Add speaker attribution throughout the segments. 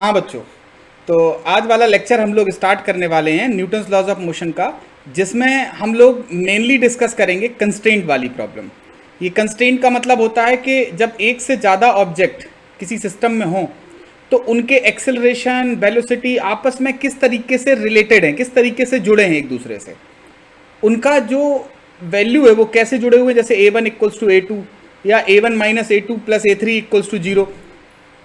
Speaker 1: हाँ बच्चों, तो आज वाला लेक्चर हम लोग स्टार्ट करने वाले हैं न्यूटन्स लॉज ऑफ मोशन का, जिसमें हम लोग मेनली डिस्कस करेंगे कंस्ट्रेंट वाली प्रॉब्लम। ये कंस्ट्रेंट का मतलब होता है कि जब एक से ज़्यादा ऑब्जेक्ट किसी सिस्टम में हों तो उनके एक्सेलरेशन वेलोसिटी आपस में किस तरीके से रिलेटेड हैं, किस तरीके से जुड़े हैं एक दूसरे से, उनका जो वैल्यू है वो कैसे जुड़े हुए हैं। जैसे a one equals to a two या a one minus a two plus a three equals to zero.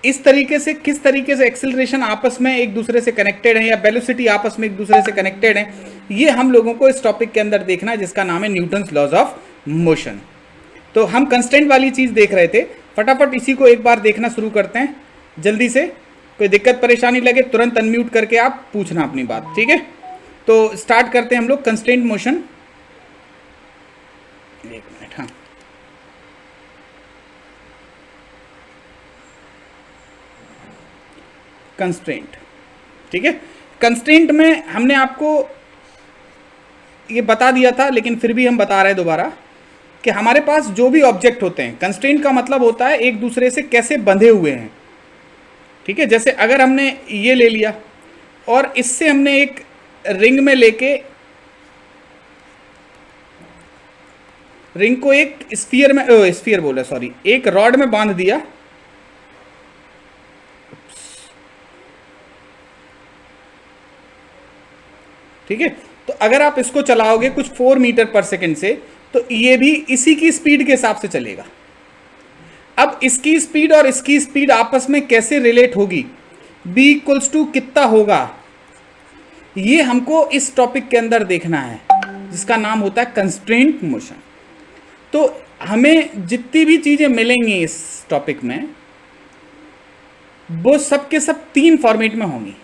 Speaker 1: इस तरीके से किस तरीके से एक्सेलरेशन आपस में एक दूसरे से कनेक्टेड है या वेलोसिटी आपस में एक दूसरे से कनेक्टेड है, ये हम लोगों को इस टॉपिक के अंदर देखना है, जिसका नाम है न्यूटन्स लॉज ऑफ मोशन। तो हम कंस्टेंट वाली चीज़ देख रहे थे, फटाफट इसी को एक बार देखना शुरू करते हैं जल्दी से। कोई दिक्कत परेशानी लगे तुरंत अनम्यूट करके आप पूछना अपनी बात, ठीक है। तो स्टार्ट करते हैं हम लोग कंस्टेंट मोशन। एक मिनट, हाँ। कंस्ट्रेंट, ठीक है। कंस्ट्रेंट में हमने आपको ये बता दिया था, लेकिन फिर भी हम बता रहे हैं दोबारा कि हमारे पास जो भी ऑब्जेक्ट होते हैं, कंस्ट्रेंट का मतलब होता है एक दूसरे से कैसे बंधे हुए हैं, ठीक है। जैसे अगर हमने ये ले लिया और इससे हमने एक रिंग में लेके रिंग को एक स्फीयर में स्फीयर बोला सॉरी एक रॉड में बांध दिया, ठीक है। तो अगर आप इसको चलाओगे कुछ 4 मीटर पर सेकंड से, तो ये भी इसी की स्पीड के हिसाब से चलेगा। अब इसकी स्पीड और इसकी स्पीड आपस में कैसे रिलेट होगी, b इक्वल्स टू कितना होगा, ये हमको इस टॉपिक के अंदर देखना है, जिसका नाम होता है कंस्ट्रेंट मोशन। तो हमें जितनी भी चीजें मिलेंगी इस टॉपिक में, वो सब के सब 3 फॉर्मेट में होंगी।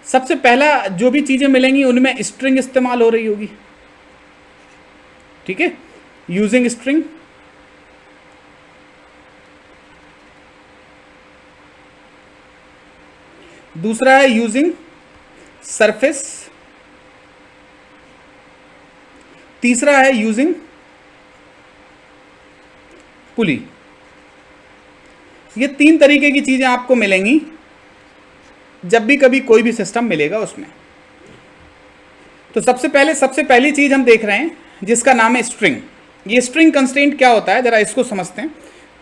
Speaker 1: सबसे पहला जो भी चीजें मिलेंगी उनमें स्ट्रिंग इस्तेमाल हो रही होगी, ठीक है, यूजिंग स्ट्रिंग। दूसरा है यूजिंग सरफेस। तीसरा है यूजिंग पुली। ये 3 तरीके की चीजें आपको मिलेंगी जब भी कभी कोई भी सिस्टम मिलेगा उसमें। तो सबसे पहली चीज हम देख रहे हैं जिसका नाम है स्ट्रिंग। ये स्ट्रिंग कंस्ट्रेंट क्या होता है, जरा इसको समझते हैं।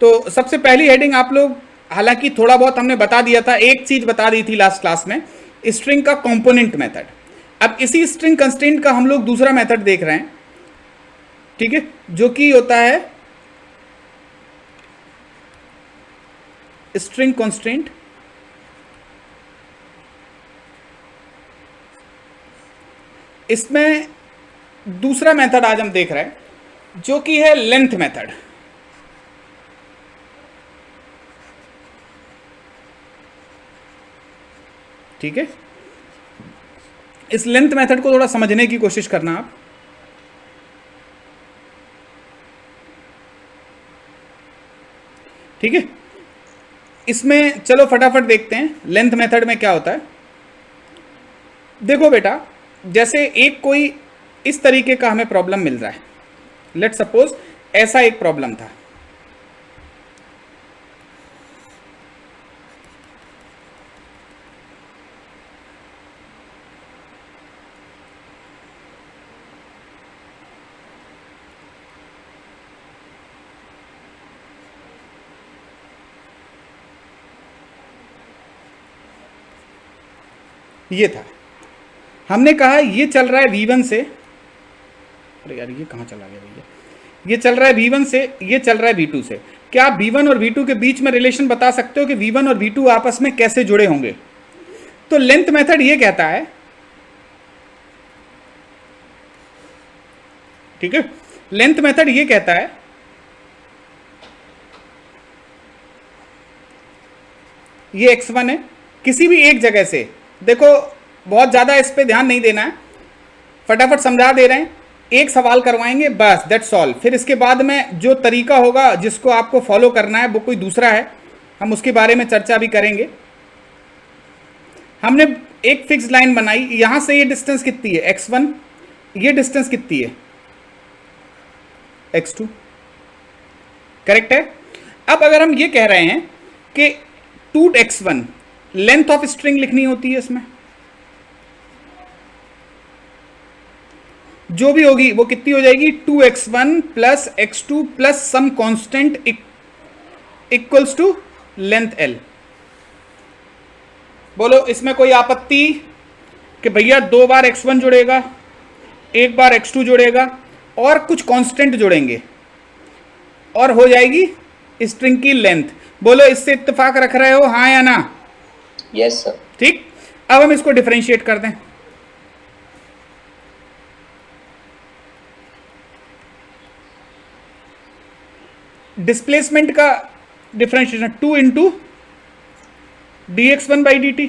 Speaker 1: तो सबसे पहली हेडिंग आप लोग, हालांकि थोड़ा बहुत हमने बता दिया था, एक चीज बता दी थी लास्ट क्लास में, स्ट्रिंग का कंपोनेंट मेथड। अब इसी स्ट्रिंग कंस्ट्रेंट का हम लोग दूसरा मेथड देख रहे हैं, ठीक है, जो कि होता है स्ट्रिंग कंस्ट्रेंट। इसमें दूसरा मेथड आज हम देख रहे हैं जो कि है लेंथ मेथड, ठीक है। इस लेंथ मेथड को थोड़ा समझने की कोशिश करना आप, ठीक है। इसमें चलो फटाफट देखते हैं लेंथ मेथड में क्या होता है। देखो बेटा, जैसे एक कोई इस तरीके का हमें प्रॉब्लम मिल रहा है, लेट सपोज ऐसा एक प्रॉब्लम था, ये था। हमने कहा ये चल रहा है v1 से, अरे यार ये कहाँ चला गया भैया, ये चल रहा है v1 से, ये चल रहा है v2 से। क्या आप v1 और v2 के बीच में रिलेशन बता सकते हो कि v1 और v2 आपस में कैसे जुड़े होंगे? तो लेंथ मेथड ये कहता है, ठीक है, लेंथ मेथड ये कहता है ये x1 है, किसी भी एक जगह से, देखो बहुत ज़्यादा इस पे ध्यान नहीं देना है, फटाफट समझा दे रहे हैं, एक सवाल करवाएंगे बस, दैट्स ऑल। फिर इसके बाद में जो तरीका होगा जिसको आपको फॉलो करना है वो कोई दूसरा है, हम उसके बारे में चर्चा भी करेंगे। हमने एक फिक्स लाइन बनाई, यहां से ये डिस्टेंस कितनी है x1, ये डिस्टेंस कितनी है x2, करेक्ट है। अब अगर हम ये कह रहे हैं कि 2x1 लेंथ ऑफ स्ट्रिंग लिखनी होती है इसमें, जो भी होगी वो कितनी हो जाएगी, 2x1 plus x2 plus some constant equals to length l। बोलो इसमें कोई आपत्ति कि भैया 2 बार x1 जुड़ेगा, 1 बार x2 जुड़ेगा और कुछ कांस्टेंट जुड़ेंगे और हो जाएगी स्ट्रिंग की लेंथ। बोलो इससे इत्तेफाक रख रहे हो, हाँ या ना?
Speaker 2: Yes sir.
Speaker 1: ठीक, अब हम इसको डिफरेंशिएट कर दें। डिस्प्लेसमेंट का differentiation 2 into dx1 by dt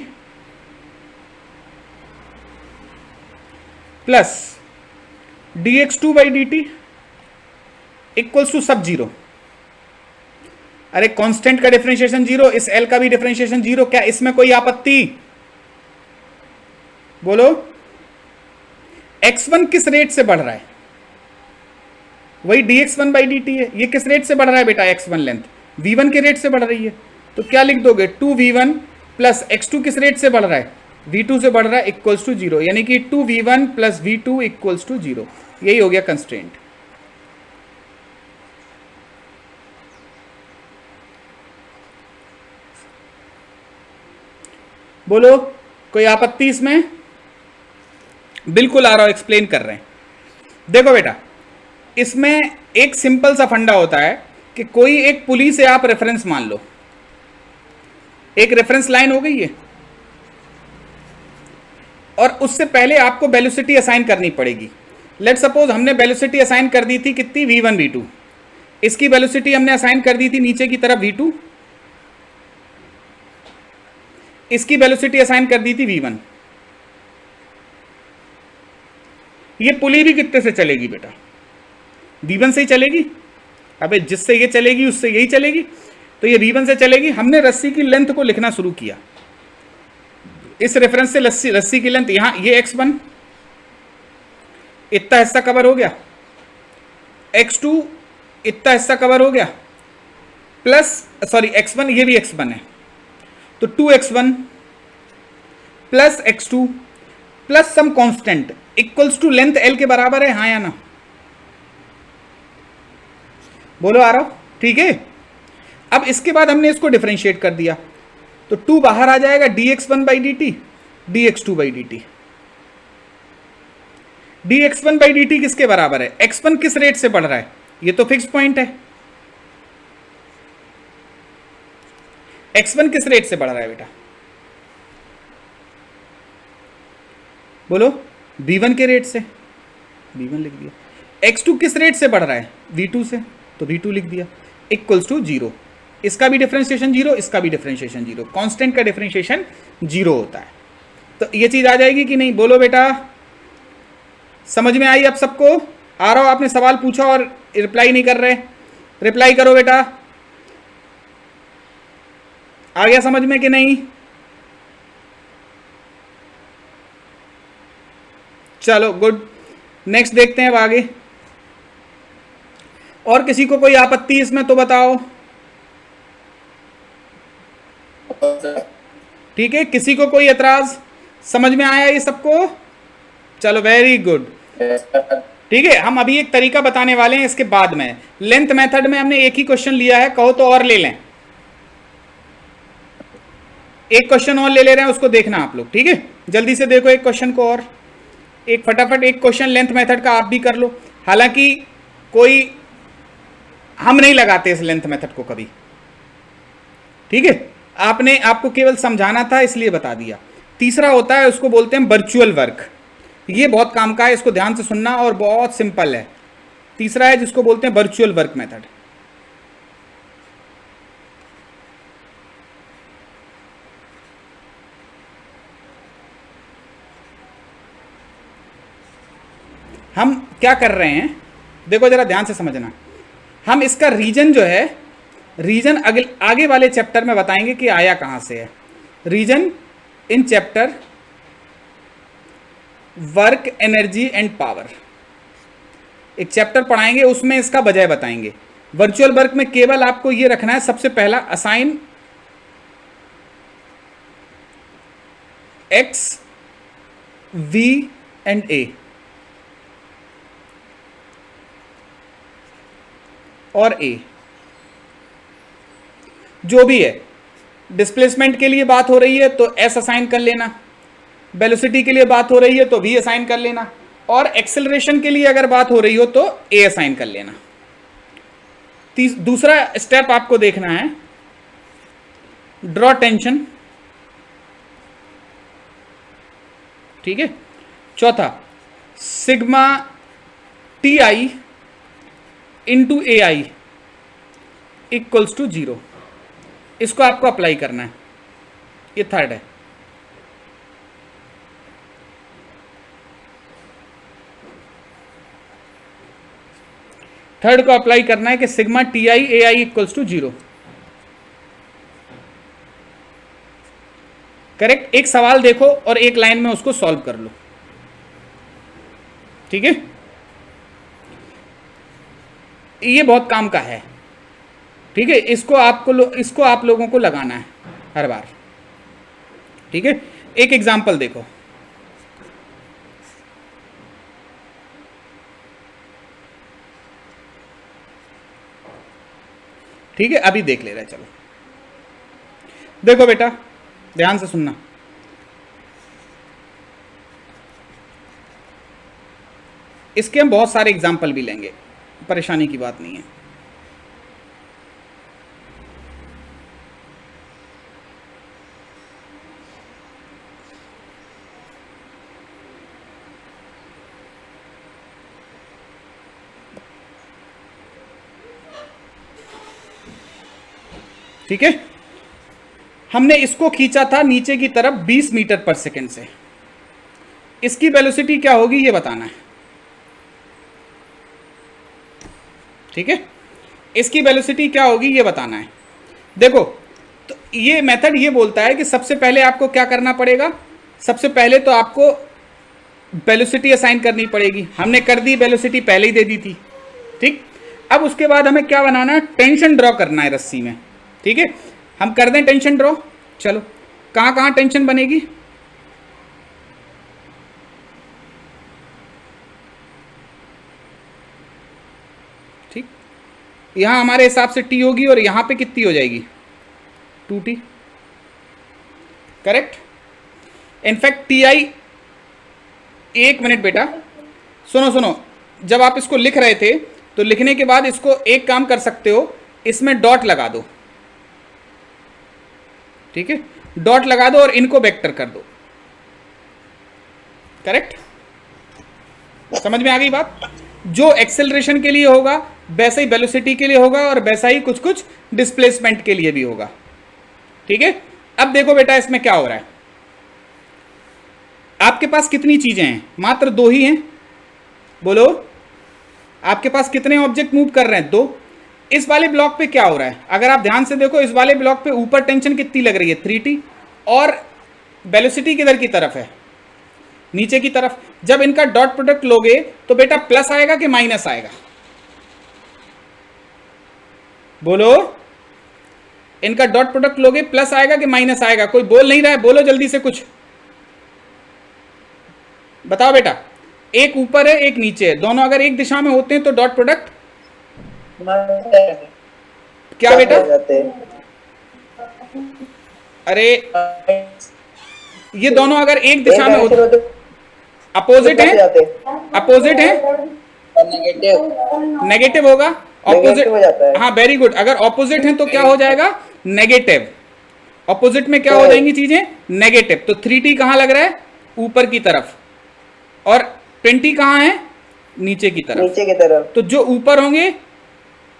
Speaker 1: plus dx2 by dt equals to सब जीरो। अरे कांस्टेंट का डिफरेंशिएशन जीरो, इस l का भी डिफरेंशिएशन जीरो, क्या इसमें कोई आपत्ति? बोलो x1 किस रेट से बढ़ रहा है? वही dx1 बाई dt है। ये किस रेट से बढ़ रहा है बेटा? x1 लेंथ v1 के रेट से बढ़ रही है, तो क्या लिख दोगे, 2v1 प्लस x2 किस रेट से बढ़ रहा है? v2 से बढ़ रहा है, इक्वल्स टू जीरो, यानी कि 2v1 plus v2 equals to zero. यही हो गया कंस्ट्रेंट। बोलो कोई आपत्ति इसमें? बिल्कुल आ रहा हो, एक्सप्लेन कर रहे हैं। देखो बेटा, इसमें एक सिंपल सा फंडा होता है कि कोई एक पुली से आप रेफरेंस मान लो, एक रेफरेंस लाइन हो गई है और उससे पहले आपको वेलोसिटी असाइन करनी पड़ेगी। लेट सपोज हमने वेलोसिटी असाइन कर दी थी कितनी, v1 v2। इसकी वेलोसिटी हमने असाइन कर दी थी नीचे की तरफ v2, इसकी वेलोसिटी असाइन कर दी थी v1। ये पुली भी कितने से चलेगी बेटा? v1 से ही चलेगी। अबे जिससे ये चलेगी उससे यही चलेगी, तो ये v1 से चलेगी। हमने रस्सी की लेंथ को लिखना शुरू किया, इस रेफरेंस से रस्सी की लेंथ, यहां ये x1 इतना हिस्सा कवर हो गया, x2 इतना हिस्सा कवर हो गया, प्लस सॉरी x1, ये भी x1 है, तो 2x1 plus x2 plus some constant equals to length l के बराबर है, हाँ या ना? बोलो आ रहा हो? ठीक है। अब इसके बाद हमने इसको डिफरेंशिएट कर दिया, तो 2 बाहर आ जाएगा, dx1 by dt, dx2 by dt। dx1 by dt किसके बराबर है? x1 किस रेट से बढ़ रहा है? ये तो फिक्स पॉइंट है। x1 किस रेट से बढ़ रहा है बेटा? बोलो v1 के रेट से, v1 लिख दिया। x2 किस रेट से बढ़ रहा है? v2 से, तो v2 लिख दिया, इक्वल्स टू जीरो। इसका भी डिफरेंशिएशन जीरो, इसका भी डिफरेंशिएशन जीरो, कांस्टेंट का डिफरेंशिएशन जीरो होता है। तो ये चीज आ जाएगी कि नहीं? बोलो बेटा, समझ में आई अब सबको? आ रहा हो? आपने सवाल पूछा और रिप्लाई नहीं कर रहे, रिप्लाई करो बेटा। आ गया समझ में कि नहीं? चलो गुड, नेक्स्ट देखते हैं अब आगे। और किसी को कोई आपत्ति इसमें तो बताओ। ठीक है, किसी को कोई एतराज? समझ में आया ये सबको? चलो वेरी गुड। ठीक है, हम अभी एक तरीका बताने वाले हैं इसके बाद में। लेंथ मेथड में हमने एक ही क्वेश्चन लिया है, कहो तो और ले लें। एक क्वेश्चन और ले ले रहे हैं, उसको देखना आप लोग। ठीक है, जल्दी से देखो एक क्वेश्चन को और, एक फटाफट एक क्वेश्चन लेंथ मेथड का आप भी कर लो। हालांकि कोई, हम नहीं लगाते इस लेंथ मेथड को कभी। ठीक है, आपको केवल समझाना था इसलिए बता दिया। तीसरा होता है, उसको बोलते हैं वर्चुअल वर्क। ये बहुत काम का है, इसको ध्यान से सुनना और बहुत सिंपल है। तीसरा है जिसको बोलते हैं वर्चुअल वर्क मेथड। हम क्या कर रहे हैं, देखो जरा ध्यान से समझना। हम इसका रीजन जो है, रीजन आगे वाले चैप्टर में बताएंगे कि आया कहां से है। Reason in chapter work, energy and power, एक चैप्टर पढ़ाएंगे, उसमें इसका वजह बताएंगे। वर्चुअल वर्क में केवल आपको ये रखना है, सबसे पहला असाइन एक्स वी एंड ए और ए, जो भी है। डिस्प्लेसमेंट के लिए बात हो रही है तो एस असाइन कर लेना, वेलोसिटी के लिए बात हो रही है तो वी असाइन कर लेना, और एक्सेलरेशन के लिए अगर बात हो रही हो तो ए असाइन कर लेना। दूसरा स्टेप आपको देखना है, ड्रॉ टेंशन, ठीक है। चौथा, sigma T I into A I equals to 0, इसको आपको अप्लाई करना है। ये थर्ड है। थर्ड को अप्लाई करना है कि sigma T I A I equals to 0। Correct. एक सवाल देखो और एक लाइन में उसको सॉल्व कर लो, ठीक है। ये बहुत काम का है, ठीक है। इसको आप लोगों को लगाना है हर बार, ठीक है। एक एग्जांपल देखो, ठीक है, अभी देख ले रहे हैं। चलो देखो बेटा, ध्यान से सुनना। इसके हम बहुत सारे एग्जाम्पल भी लेंगे, परेशानी की बात नहीं है। ठीक है, हमने इसको खींचा था नीचे की तरफ 20 मीटर पर सेकंड से। इसकी वेलोसिटी क्या होगी ये बताना है, ठीक है। इसकी वेलोसिटी क्या होगी ये बताना है। देखो, तो ये मेथड ये बोलता है कि सबसे पहले आपको क्या करना पड़ेगा। सबसे पहले तो आपको वेलोसिटी असाइन करनी पड़ेगी। हमने कर दी, वेलोसिटी पहले ही दे दी थी, ठीक। अब उसके बाद हमें क्या बनाना है, टेंशन ड्रॉ करना है रस्सी में, ठीक है। हम कर दें टेंशन ड्रॉ। चलो, कहां कहां टेंशन बनेगी, ठीक। यहां हमारे हिसाब से टी होगी और यहां पे कितनी हो जाएगी, 2t, correct. In fact T I, एक मिनट बेटा, सुनो सुनो, जब आप इसको लिख रहे थे तो लिखने के बाद इसको एक काम कर सकते हो, इसमें डॉट लगा दो, ठीक है। डॉट लगा दो और इनको वेक्टर कर दो, करेक्ट। समझ में आ गई बात। जो एक्सेलरेशन के लिए होगा वैसे ही वेलोसिटी के लिए होगा और वैसा ही कुछ कुछ डिस्प्लेसमेंट के लिए भी होगा, ठीक है। अब देखो बेटा, इसमें क्या हो रहा है। आपके पास कितनी चीजें हैं, मात्र 2 ही हैं। बोलो, आपके पास कितने ऑब्जेक्ट मूव कर रहे हैं, 2। इस वाले ब्लॉक पे क्या हो रहा है, अगर आप ध्यान से देखो, इस वाले ब्लॉक पे ऊपर टेंशन कितनी लग रही है, 3t, और वेलोसिटी किधर की तरफ है, नीचे की तरफ। जब इनका डॉट प्रोडक्ट लोगे तो बेटा प्लस आएगा कि माइनस आएगा, बोलो। इनका डॉट प्रोडक्ट लोगे प्लस आएगा कि माइनस आएगा, कोई बोल नहीं रहा है, बोलो जल्दी से कुछ बताओ बेटा। एक ऊपर है एक नीचे है, दोनों अगर एक दिशा में होते हैं तो डॉट प्रोडक्ट क्या बेटा, अरे ये दोनों अगर एक दिशा में होते, अपोजिट है, अपोजिट है, नेगेटिव होगा, ऑपोजिट। हाँ, वेरी गुड। अगर ऑपोजिट है तो क्या हो जाएगा, नेगेटिव। ऑपोजिट में क्या हो जाएंगी चीजें, नेगेटिव। तो 3t कहां लग रहा है, ऊपर की तरफ, और 20 कहां है, नीचे की तरफ, नीचे की तरफ। तो जो ऊपर होंगे,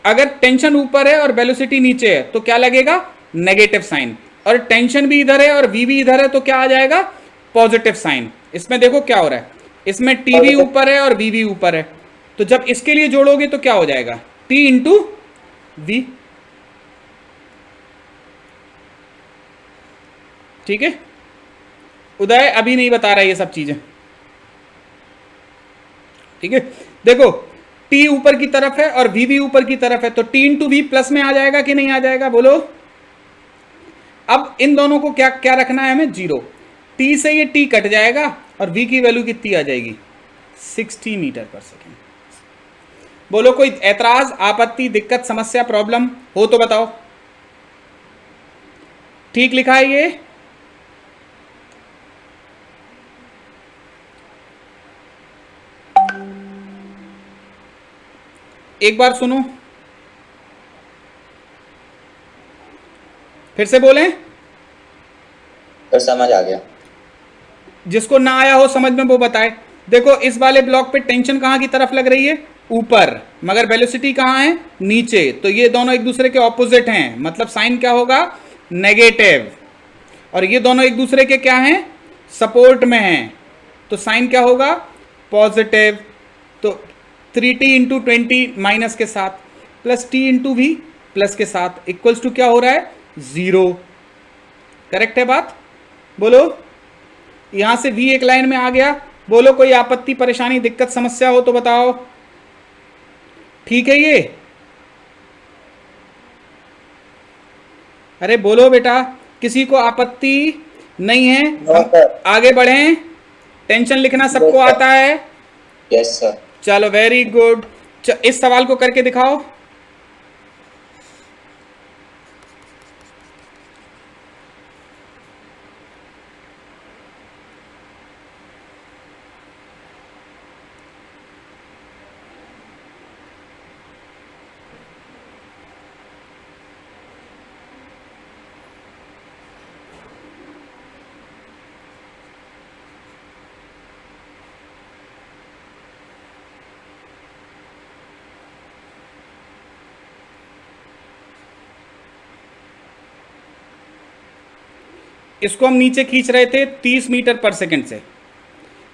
Speaker 1: अगर टेंशन ऊपर है और वेलोसिटी नीचे है तो क्या लगेगा, नेगेटिव साइन, और टेंशन भी इधर है और v भी इधर है तो क्या आ जाएगा, पॉजिटिव साइन। इसमें देखो क्या हो रहा है, इसमें t भी ऊपर है और v भी ऊपर है, तो जब इसके लिए जोड़ोगे तो क्या हो जाएगा, t इंटू v, ठीक है। उदय अभी नहीं बता रहा ये सब चीजें, ठीक है। देखो, t ऊपर की तरफ है और v भी ऊपर की तरफ है, तो t इंटू वी प्लस में आ जाएगा कि नहीं आ जाएगा, बोलो। अब इन दोनों को क्या क्या रखना है हमें, 0। टी से ये टी कट जाएगा और वी की वैल्यू कितनी आ जाएगी, 60 मीटर पर सेकेंड। बोलो कोई ऐतराज, आपत्ति, दिक्कत, समस्या, प्रॉब्लम हो तो बताओ। ठीक लिखा है ये? एक बार सुनो, फिर से बोलें।
Speaker 2: फिर समझ आ गया।
Speaker 1: जिसको ना आया हो समझ में वो बताए। देखो इस वाले ब्लॉक पे टेंशन कहां की तरफ लग रही है, ऊपर, मगर वेलोसिटी कहां है, नीचे। तो ये दोनों एक दूसरे के ऑपोजिट हैं, मतलब साइन क्या होगा, नेगेटिव। और ये दोनों एक दूसरे के क्या हैं, सपोर्ट में हैं, तो साइन क्या होगा, पॉजिटिव। तो 3t इंटू 20 माइनस के साथ plus t into V plus के साथ इक्वल्स टू क्या हो रहा है, 0। करेक्ट है बात? बोलो। यहां से v एक लाइन में आ गया। बोलो कोई आपत्ति, परेशानी, दिक्कत, समस्या हो तो बताओ। ठीक है ये? अरे बोलो बेटा, किसी को आपत्ति नहीं है? हम आगे बढ़ें। टेंशन लिखना सबको आता है?
Speaker 2: Yes sir.
Speaker 1: चलो वेरी गुड। इस सवाल को करके दिखाओ। इसको हम नीचे खींच रहे थे 30 मीटर पर सेकंड से।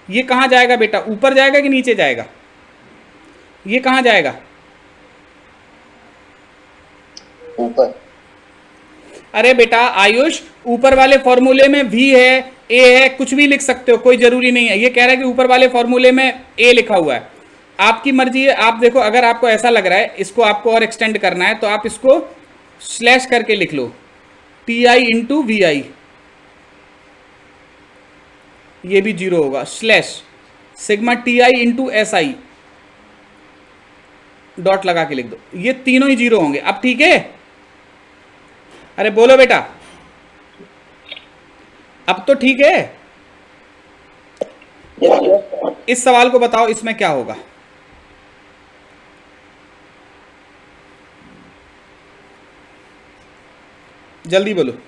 Speaker 1: ये कहां जाएगा बेटा, ऊपर जाएगा कि नीचे जाएगा, ये कहां जाएगा,
Speaker 2: ऊपर।
Speaker 1: अरे बेटा आयुष, ऊपर वाले फॉर्मूले में v है, a है, कुछ भी लिख सकते हो, कोई जरूरी नहीं है। ये कह रहा है कि ऊपर वाले फॉर्मूले में a लिखा हुआ है, आपकी मर्जी है। आप देखो, अगर आपको ऐसा लग रहा है इसको आपको और एक्सटेंड करना है तो आप इसको स्लैश करके लिख लो, टी आई इंटू वी आई, ये भी 0 होगा, slash sigma T I into S I, dot लगा के लिख दो, ये तीनों ही 0 होंगे। अब ठीक है? अरे बोलो बेटा, अब तो ठीक है? इस सवाल को बताओ, इसमें क्या होगा, जल्दी बोलो।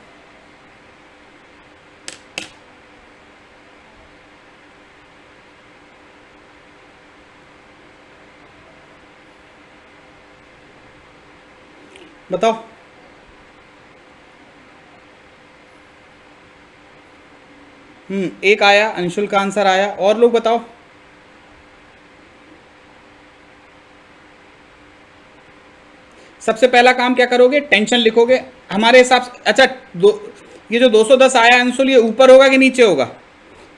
Speaker 1: बताओ। एक आया, अंशुल का आंसर आया, और लोग बताओ। सबसे पहला काम क्या करोगे, टेंशन लिखोगे हमारे हिसाब से। अच्छा ये जो 210 आया अंशुल, ये ऊपर होगा कि नीचे होगा,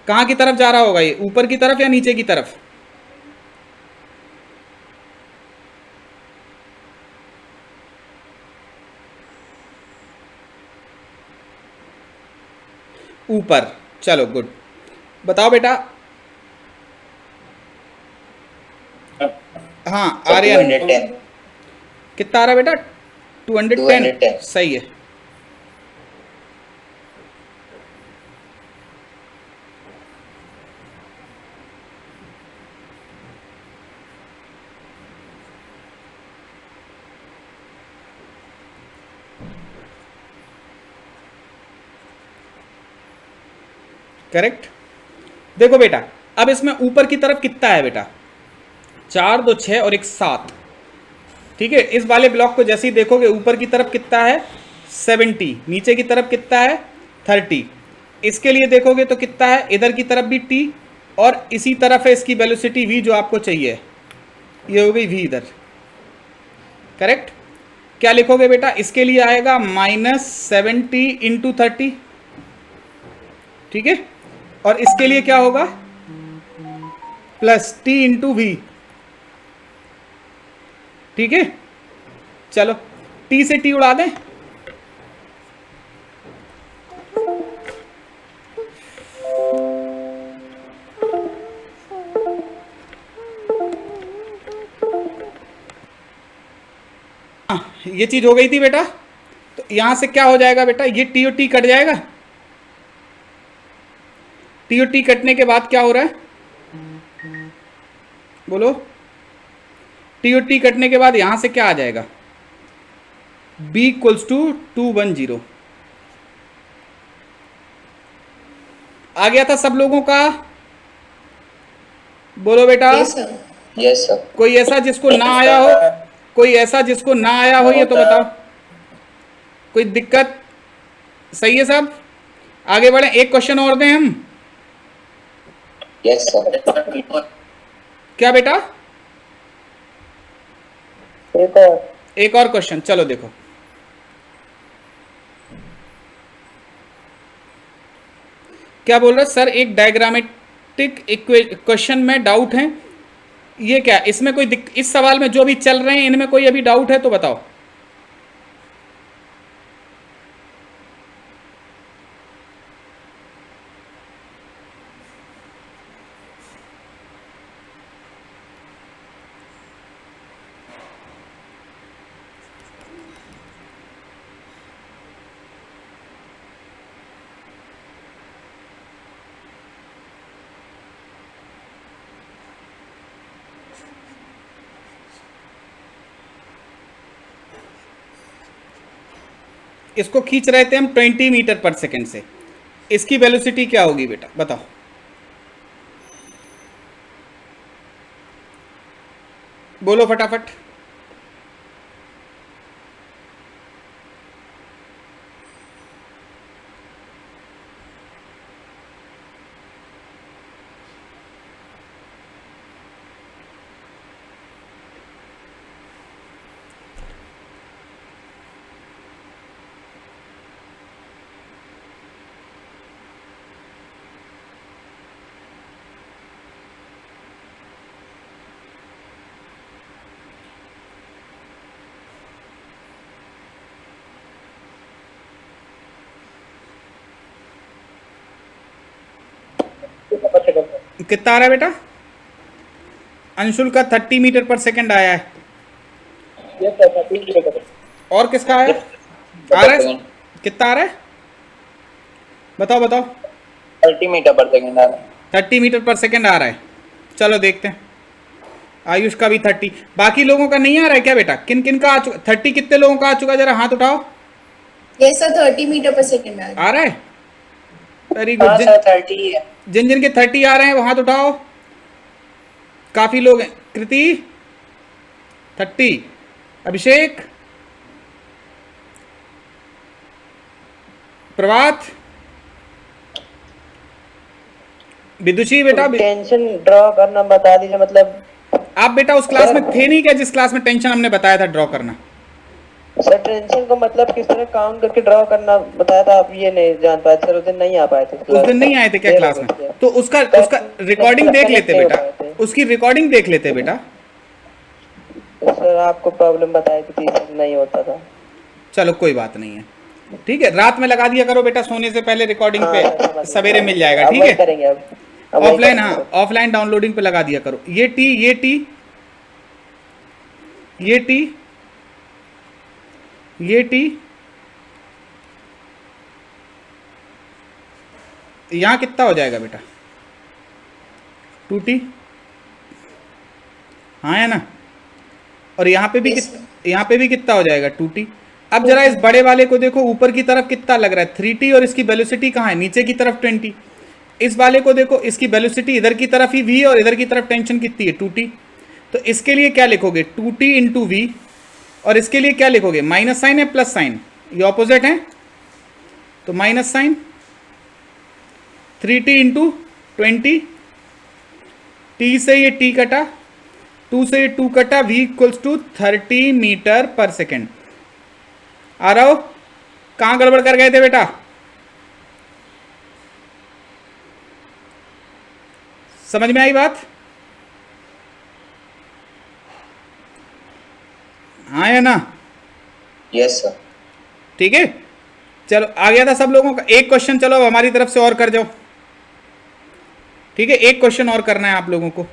Speaker 1: कहाँ की तरफ जा रहा होगा, ये ऊपर की तरफ या नीचे की तरफ, ऊपर। चलो गुड, बताओ बेटा। हाँ आर्यन,
Speaker 2: 210।
Speaker 1: कितना आ रहा है बेटा, 210। सही है। करेक्ट। देखो बेटा, अब इसमें ऊपर की तरफ कितना है बेटा, 4 2 6 और 1 7। ठीक है, इस वाले ब्लॉक को जैसे ही देखोगे, ऊपर की तरफ कितना है 70, नीचे की तरफ कितना है 30। इसके लिए देखोगे तो कितना है, इधर की तरफ भी t, और इसी तरफ है इसकी वेलोसिटी v जो आपको चाहिए, ये हो गई v इधर। करेक्ट। क्या लिखोगे बेटा, इसके लिए आएगा -70 इंटू 30। ठीक है, और इसके लिए क्या होगा, प्लस t इंटू वी। ठीक है, चलो t से t उड़ा दें। ये चीज हो गई थी बेटा। तो यहां से क्या हो जाएगा बेटा, ये टी और टी कट जाएगा। टी और टी कटने के बाद क्या हो रहा है, बोलो। टी और टी कटने के बाद यहां से क्या आ जाएगा, बी इक्वल्स टू 210। आ गया था सब लोगों का, बोलो बेटा।
Speaker 3: Yes sir.
Speaker 2: Yes sir.
Speaker 1: कोई ऐसा जिसको ना आया हो, कोई ऐसा जिसको ना आया हो ये तो बताओ। कोई दिक्कत, सही है सब, आगे बढ़े। एक क्वेश्चन और दें हम,
Speaker 2: यस सर।
Speaker 1: क्या बेटा, एक और क्वेश्चन, चलो देखो। क्या बोल रहा है सर, एक डायग्रामेटिक क्वेश्चन में डाउट है, ये क्या, इसमें कोई इस सवाल में जो भी चल रहे हैं इनमें कोई अभी डाउट है तो बताओ। इसको खींच रहे थे हम 20 मीटर पर सेकेंड से, इसकी वेलोसिटी क्या होगी बेटा बताओ। बोलो फटाफट। कितना आ रहा है बेटा, अंशुल का 30 मीटर पर सेकंड आया है। और किसका आया, आ रहा है, कितना आ रहा है बताओ बताओ।
Speaker 2: 30 मीटर पर सेकंड आ रहा है।
Speaker 1: 30 मीटर पर सेकंड आ रहा है, चलो देखते हैं। आयुष का भी 30, बाकी लोगों का नहीं आ रहा है क्या बेटा, किन किन का आ चुका, 30 कितने लोगों का आ चुका, जरा हाथ उठाओ।
Speaker 3: यस सर, 30 मीटर पर सेकंड
Speaker 1: आ रहा है, वेरी गुड।
Speaker 2: 30 है।
Speaker 1: जिन जिन के 30 आ रहे हैं वो हाथ उठाओ, काफी लोग हैं। कृति 30, अभिषेक, प्रभात, विदुषी बेटा।
Speaker 4: टेंशन ड्रॉ करना बता दीजिए, मतलब
Speaker 1: आप बेटा उस क्लास में थे नहीं क्या जिस क्लास में टेंशन हमने बताया था ड्रॉ करना।
Speaker 4: सर टेंशन को मतलब किस तरह काउंट करके ड्रॉ करना बताया था, आप ये नहीं जान पाए सर, उस दिन नहीं आ पाए थे
Speaker 1: उस दिन नहीं आए थे क्या क्लास में, तो उसका रिकॉर्डिंग देख लेते बेटा, उसकी रिकॉर्डिंग देख लेते बेटा।
Speaker 4: सर आपको प्रॉब्लम बताई थी, नहीं होता था।
Speaker 1: चलो कोई बात नहीं है, ठीक है, रात में लगा दिया करो बेटा, सोने से पहले रिकॉर्डिंग पे सवेरे मिल जाएगा, ठीक है।
Speaker 4: करेंगे अब
Speaker 1: ऑफलाइन, हाँ ऑफलाइन डाउनलोडिंग पे लगा दिया करो। ये टी, ये टी, ये टी, ये टी, यहां कितना हो जाएगा बेटा, 2t, हाँ है ना। और यहाँ पे भी यहाँ पे भी कितना हो जाएगा, 2t। अब जरा इस बड़े वाले को देखो, ऊपर की तरफ कितना लग रहा है, 3t, और इसकी वेलोसिटी कहाँ है, नीचे की तरफ 20। इस वाले को देखो, इसकी वेलोसिटी इधर की तरफ ही v है और इधर की तरफ टेंशन कितनी है, 2t। तो इसके लिए क्या लिखोगे, 2t इंटू वी, और इसके लिए क्या लिखोगे, माइनस साइन है प्लस साइन, ये ऑपोजिट है तो minus sign, 3t into 20, t से ये t कटा, 2 से ये 2 कटा, v equals to 30 metre per second. आ रहा हो, कहां गड़बड़ कर गए थे बेटा, समझ में आई बात, हाँ है ना।
Speaker 2: Yes sir.
Speaker 1: ठीक है, चलो आ गया था सब लोगों का। एक क्वेश्चन चलो अब हमारी तरफ से और कर जाओ, ठीक है, एक क्वेश्चन और करना है आप लोगों को।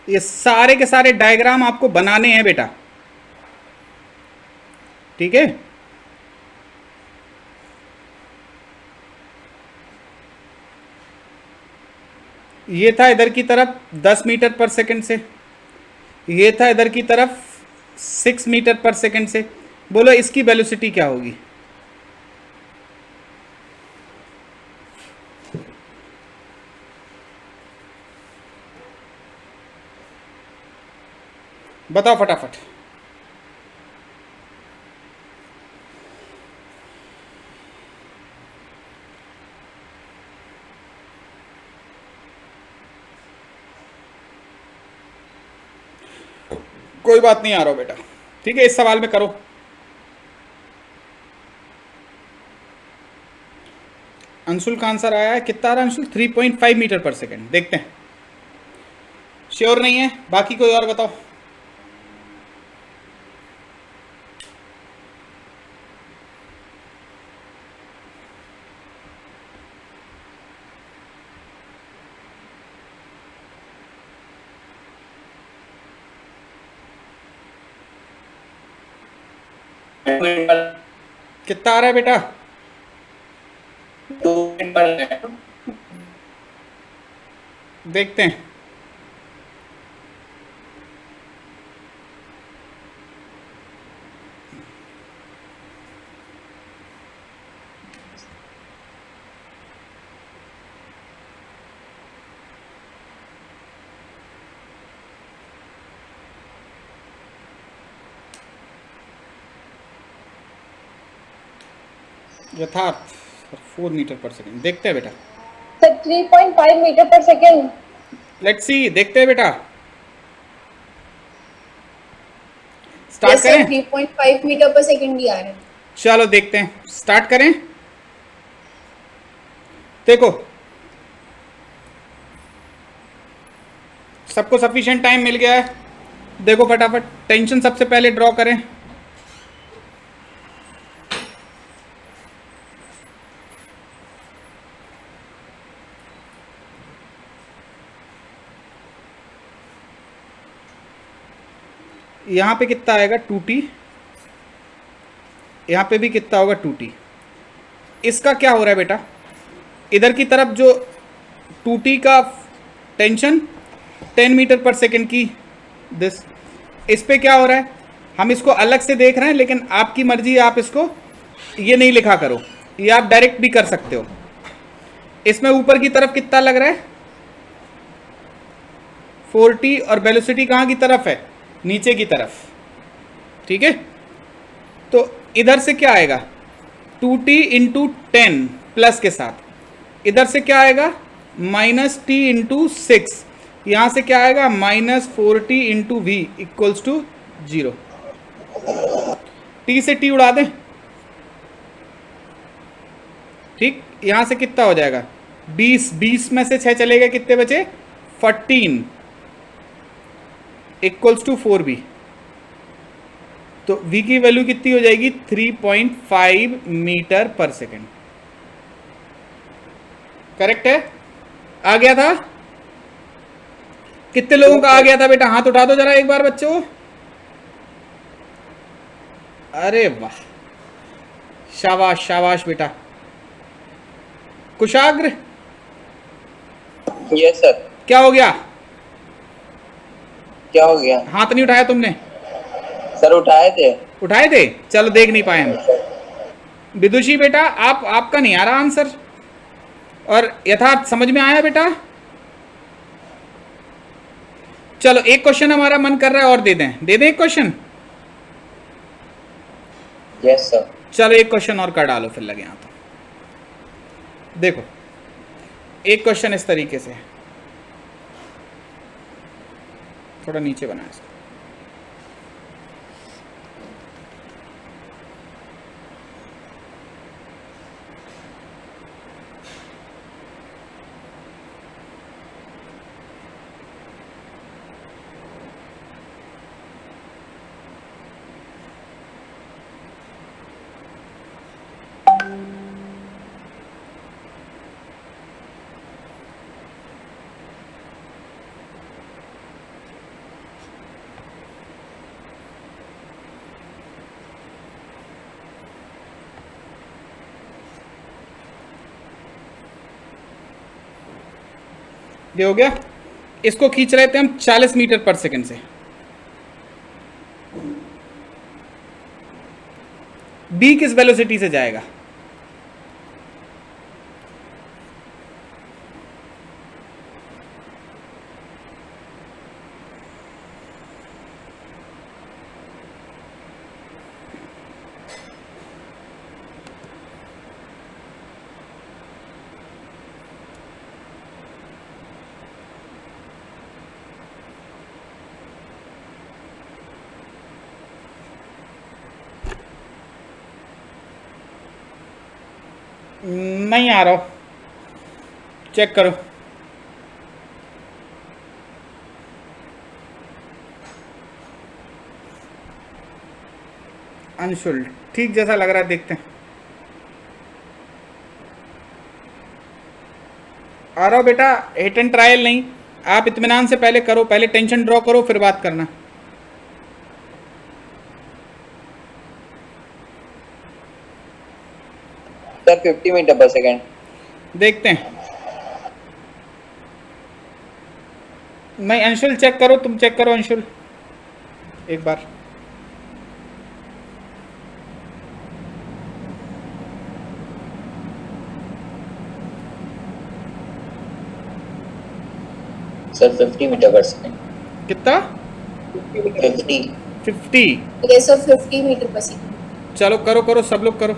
Speaker 1: ये सारे के सारे डायग्राम आपको बनाने हैं बेटा, ठीक है। ये था इधर की तरफ 10 मीटर पर सेकंड से, ये था इधर की तरफ 6 मीटर पर सेकंड से। बोलो इसकी वेलोसिटी क्या होगी? बताओ फटाफट। कोई बात नहीं, आ रहा हो बेटा, ठीक है। इस सवाल में करो। अंशुल का आंसर आया है, कितना आ रहा है अंशुल? 3.5 मीटर पर सेकंड। देखते हैं, श्योर नहीं है। बाकी कोई और बताओ। कितना आ रहा है बेटा?
Speaker 2: 2 मिनट पर
Speaker 1: देखते हैं। यथार्थ 4 मीटर पर सेकंड। देखते हैं बेटा,
Speaker 3: sir 3.5 metre per second.
Speaker 1: Let's see, देखते हैं बेटा। स्टार्ट
Speaker 3: यस सर,
Speaker 1: करें?
Speaker 3: 3.5 मीटर पर सेकेंड ही आ रहा है।
Speaker 1: चलो देखते हैं, स्टार्ट करें। देखो, सबको सफिशिएंट टाइम मिल गया है। देखो फटाफट टेंशन सबसे पहले ड्रॉ करें। यहां पे कितना आएगा? 2t। यहां पे भी कितना होगा? 2t। इसका क्या हो रहा है बेटा? इधर की तरफ जो 2t का टेंशन 10 मीटर पर सेकंड की दिस, इस पे क्या हो रहा है? हम इसको अलग से देख रहे हैं, लेकिन आपकी मर्जी है, आप इसको ये नहीं लिखा करो, ये आप डायरेक्ट भी कर सकते हो। इसमें ऊपर की तरफ कितना लग रहा है? 4t। और वेलोसिटी कहाँ की तरफ है? नीचे की तरफ, ठीक है। तो इधर से क्या आएगा? 2t इंटू 10 प्लस के साथ। इधर से क्या आएगा? Minus T into 6। यहां से क्या आएगा? Minus 4t into V equals to 0। T से टी उड़ा दें, ठीक। यहां से कितना हो जाएगा? 20 में से 6 चलेगा, कितने बचे? 14 इक्वल्स टू 4b। तो v की वैल्यू कितनी हो जाएगी? 3.5 मीटर पर सेकेंड। करेक्ट है? आ गया था? कितने लोगों का आ गया था बेटा? हाथ उठा दो जरा एक बार बच्चों। अरे वाह, शाबाश शाबाश बेटा। कुशाग्र,
Speaker 2: यस सर।
Speaker 1: क्या हो गया?
Speaker 2: क्या हो गया?
Speaker 1: हाथ नहीं उठाया तुमने?
Speaker 2: सर उठाए थे।
Speaker 1: उठाए थे? चलो देख नहीं पाए हम। विदुषी बेटा, आपका नहीं आ रहा आंसर। और यथार्थ समझ में आया बेटा? चलो एक क्वेश्चन हमारा मन कर रहा है और दे दें एक क्वेश्चन।
Speaker 2: Yes sir.
Speaker 1: चलो एक क्वेश्चन और कर डालो, फिर लगे यहां। तो देखो, एक क्वेश्चन इस तरीके से, थोड़ा नीचे बनाया इसको। ये हो गया। इसको खींच रहे थे हम 40 मीटर पर सेकंड से। बी किस वेलोसिटी से जाएगा? नहीं आ रहा हो, चेक करो। अंशुल ठीक जैसा लग रहा है, देखते हैं। आ रहा हो बेटा, हिट एंड ट्रायल नहीं, आप इत्मीनान से पहले करो, पहले टेंशन ड्रॉ करो फिर बात करना।
Speaker 2: सर 50 मीटर पर सेकंड।
Speaker 1: देखते हैं। नहीं अंशुल चेक करो, तुम चेक करो अंशुल एक बार।
Speaker 2: सर 50 मीटर पर सेकंड।
Speaker 1: कितना?
Speaker 2: 50।
Speaker 1: 50।
Speaker 3: ये सब 50 मीटर पर सेकंड।
Speaker 1: चलो करो करो, सब लोग करो।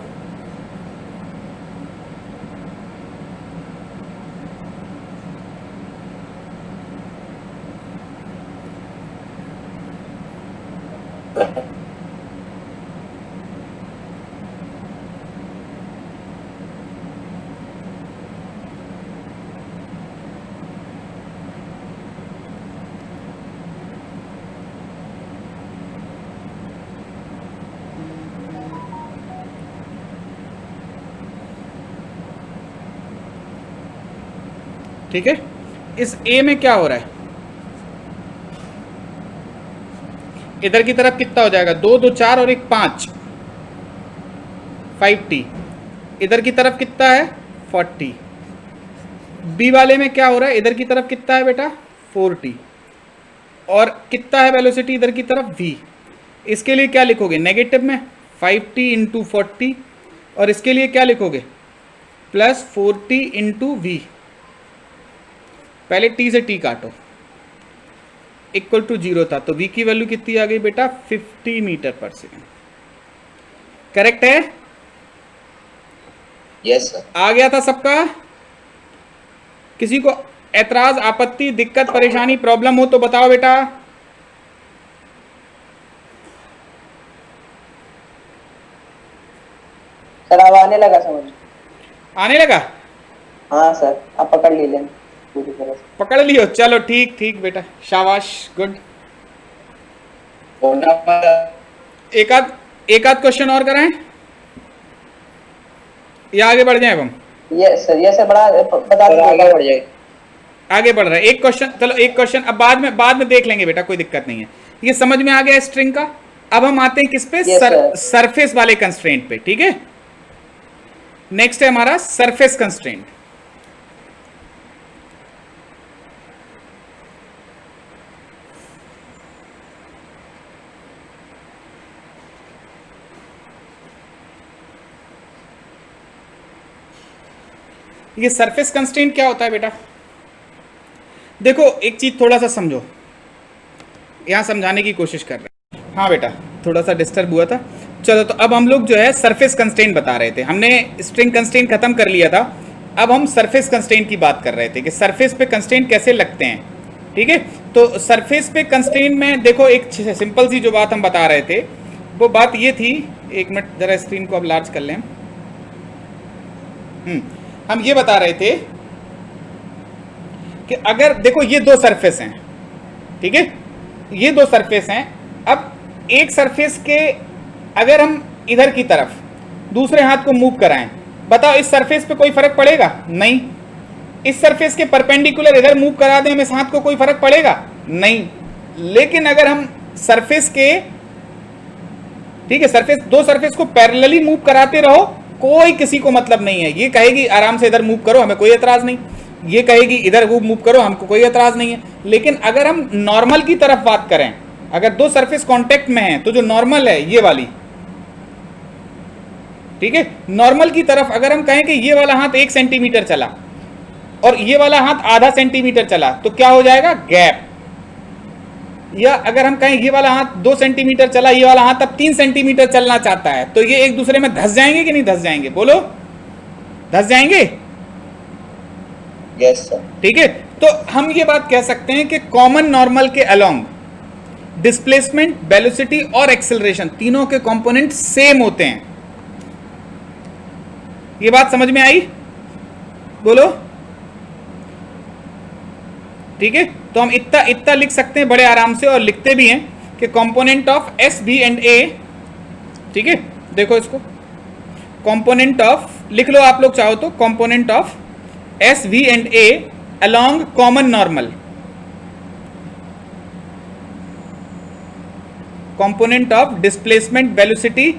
Speaker 1: ठीक है, इस ए में क्या हो रहा है? इधर की तरफ कितना हो जाएगा? 2 2 4 और 1 5, 5t। इधर की तरफ कितना है? 40। बी वाले में क्या हो रहा है? इधर की तरफ कितना है बेटा? 4t। और कितना है वेलोसिटी इधर की तरफ? v। इसके लिए क्या लिखोगे? नेगेटिव में 5t इंटू 40, और इसके लिए क्या लिखोगे? Plus 4t into V. पहले t से t काटो, इक्वल टू 0 था, तो v की वैल्यू कितनी आ गई बेटा? 50 मीटर पर सेकेंड। करेक्ट है?
Speaker 2: Yes sir.
Speaker 1: आ गया था सबका? किसी को ऐतराज, आपत्ति, दिक्कत, परेशानी, प्रॉब्लम हो तो बताओ बेटा।
Speaker 4: सर अब आने लगा समझ।
Speaker 1: आने लगा?
Speaker 4: हाँ सर, आप पकड़ लीजिए पूरी तरह से।
Speaker 1: पकड़ लियो, चलो ठीक ठीक बेटा, शाबाश, गुड। एक आध क्वेश्चन और कराएं या आगे बढ़ जाए अब हम?
Speaker 4: यस सर बड़ा बता
Speaker 2: आगे बढ़ जाए।
Speaker 1: आगे बढ़ रहा है एक क्वेश्चन। चलो एक क्वेश्चन अब बाद में देख लेंगे बेटा, कोई दिक्कत नहीं है। ये समझ में आ गया स्ट्रिंग का। अब हम आते हैं किस पे? सरफेस वाले कंस्ट्रेंट पे। ठीक है, नेक्स्ट है हमारा सरफेस कंस्ट्रेंट। ये सरफेस कंस्ट्रेंट क्या होता है बेटा? देखो एक चीज थोड़ा सा समझो, यहां समझाने की कोशिश कर रहे हैं। हाँ बेटा, थोड़ा सा डिस्टर्ब हुआ था। चलो तो अब हम लोग जो है सरफेस कंस्ट्रेंट बता रहे थे। हमने स्ट्रिंग कंस्ट्रेंट खत्म कर लिया था, अब हम सरफेस कंस्ट्रेंट की बात कर रहे थे कि सरफेस पे कंस्ट्रेंट कैसे लगते हैं। ठीक है, तो सरफेस पे कंस्ट्रेंट में देखो एक सिंपल सी जो बात हम बता रहे थे, वो बात ये थी, एक मिनट जरा स्क्रीन को अब लार्ज कर लें। हम ये बता रहे थे कि अगर देखो ये दो सरफेस हैं, ठीक है, ये दो सरफेस हैं। अब एक सरफेस के अगर हम इधर की तरफ दूसरे हाथ को मूव कराएं, बताओ इस सरफेस पे कोई फर्क पड़ेगा? नहीं। इस सरफेस के परपेंडिकुलर इधर मूव करा दें हम इस हाथ को, कोई फर्क पड़ेगा? नहीं। लेकिन अगर हम सरफेस के, ठीक है, सरफेस दो सरफेस को पैरेलली मूव कराते रहो, कोई किसी को मतलब नहीं है, ये कहेगी आराम से इधर मूव करो, हमें कोई एतराज नहीं। ये कहेगी इधर वो मूव करो, हमको कोई एतराज नहीं है। लेकिन अगर हम नॉर्मल की तरफ बात करें, अगर दो सरफेस कांटेक्ट में हैं तो जो नॉर्मल है ये वाली, ठीक है, नॉर्मल की तरफ अगर हम कहें कि ये वाला हाथ 1 सेंटीमीटर चला और ये वाला हाथ आधा सेंटीमीटर चला तो क्या हो जाएगा, गैप। या अगर हम कहें ये वाला हाथ 2 सेंटीमीटर चला, ये वाला हाथ अब 3 सेंटीमीटर चलना चाहता है, तो ये एक दूसरे में धस जाएंगे कि नहीं धस जाएंगे, बोलो, धस जाएंगे,
Speaker 2: यस सर।
Speaker 1: ठीक है। तो हम ये बात कह सकते हैं कि कॉमन नॉर्मल के अलोंग डिस्प्लेसमेंट, वेलोसिटी और एक्सेलरेशन तीनों के कंपोनेंट सेम होते हैं। ये बात समझ में आई, बोलो, ठीक है। तो हम इतना लिख सकते हैं बड़े आराम से, और लिखते भी हैं कि component of S B and A, ठीक है, देखो इसको, कंपोनेंट ऑफ लिख लो आप लोग चाहो तो, component of S V and a along common normal, component of displacement, velocity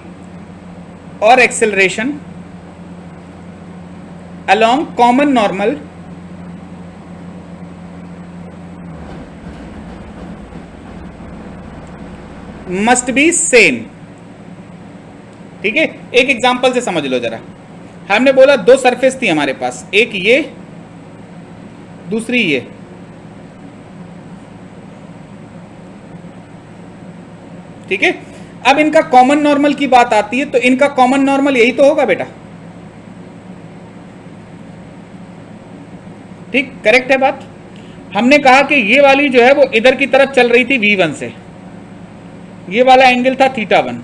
Speaker 1: और acceleration along common normal must be same, ठीक है। एक एग्जांपल से समझ लो जरा। हमने बोला दो सरफेस थी हमारे पास, एक ये, दूसरी ये, ठीक है। अब इनका कॉमन नॉर्मल की बात आती है तो इनका कॉमन नॉर्मल यही तो होगा बेटा, ठीक, करेक्ट है बात। हमने कहा कि ये वाली जो है वो इधर की तरफ चल रही थी V1 से, ये वाला एंगल था θ1,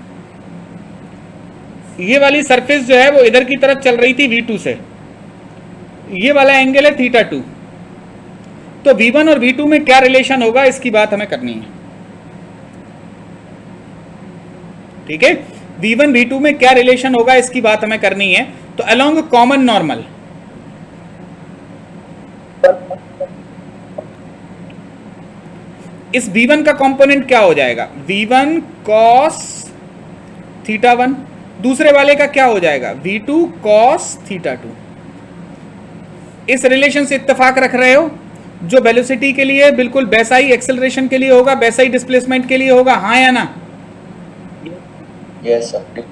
Speaker 1: ये वाली सरफेस जो है वो इधर की तरफ चल रही थी V2 से, ये वाला एंगल है θ2। तो V1 और V2 में क्या रिलेशन होगा इसकी बात हमें करनी है, ठीक है। V1 V2 में क्या रिलेशन होगा इसकी बात हमें करनी है। तो अलोंग कॉमन नॉर्मल, इस V1 का कंपोनेंट क्या हो जाएगा, V1 cos θ1, दूसरे वाले का क्या हो जाएगा, V2 cos θ2। इस रिलेशन से इत्तेफाक रख रहे हो, जो वेलोसिटी के लिए बिल्कुल वैसा ही एक्सेलरेशन के लिए होगा, वैसा ही डिस्प्लेसमेंट के लिए होगा, हाँ या ना,
Speaker 2: यस सर।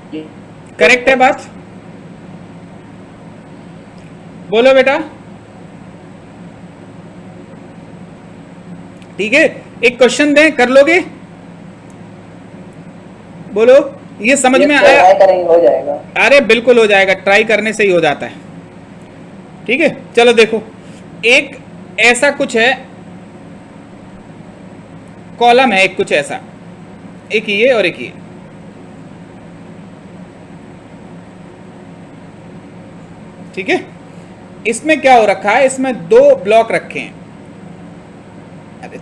Speaker 1: करेक्ट है बात, बोलो बेटा, ठीक है। एक क्वेश्चन दें, कर लोगे, बोलो, ये समझ में आया,
Speaker 4: ट्राई करेंगे हो जाएगा।
Speaker 1: अरे बिल्कुल हो जाएगा, ट्राई करने से ही हो जाता है, ठीक है। चलो देखो, एक ऐसा कुछ है, कॉलम है एक कुछ ऐसा, एक ये और एक ये, ठीक है। इसमें क्या हो रखा है, इसमें दो ब्लॉक रखे हैं, अरे